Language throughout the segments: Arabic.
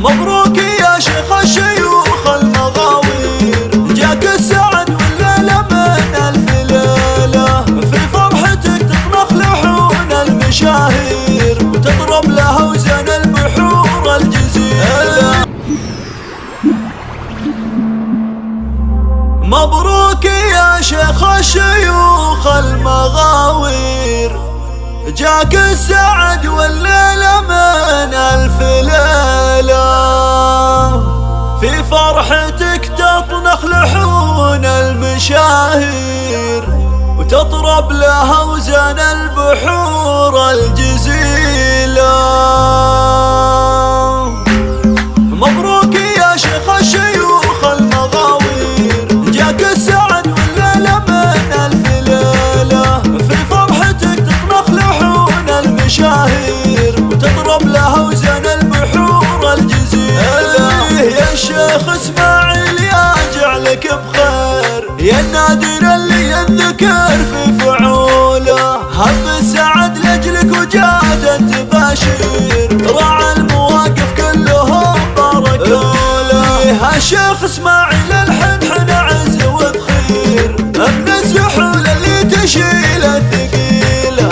مبروك يا شيخ الشيوخ المغاوير، جاك السعد والليلة من ألف ليلة، في فرحتك تطرق لحون المشاهير وتضرب لها وزن البحور الجزيرة. مبروك يا شيخ الشيوخ المغاوير، جاك السعد والليلة من ألف ليلة، في فرحتك تطنخ لحون المشاهير وتطرب لها وزن البحور الجزيلة. مبروك يا شيخ الشيوخ المغاوير، جاك السعد والليلة من ألف ليلة، في فرحتك تطنخ لحون المشاهير وتضرب لها وزن البحور الجزيلة. يا شيخ اسماعيل يا جعلك بخير، يا النادر اللي ينذكر في فعوله، هب السعد لاجلك وجات انت بشير، راعى المواقف كلهم باركوا له. الشيخ اسماعيل الحنحن عز وبخير، ابن السحول اللي تشيل الثقيله،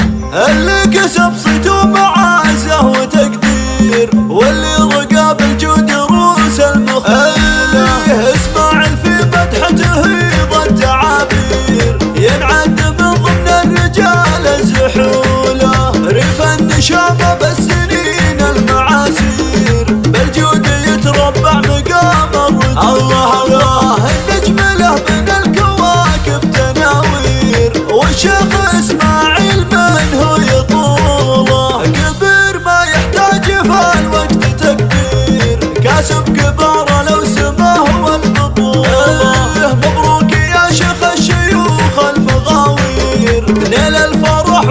اللي كسب صيته معازه وتقدير، واللي رقى بالجود روس المخيله. اسماعيل في مدحته ضد تعابير، ينعد من ضمن الرجال الزحوله، ريف النشامه بالسنين المعاسير، بالجود يتربع مقام الرجوله. الله الله النجم له من الكواكب تناوير، والشيخ اسماعيل من هو يطوله، كبير ما يحتاج في الوقت تكبير، كاسب كباره لو سماه والبطوله. مبروك يا شيخ الشيوخ المغاوير، نيل الفرح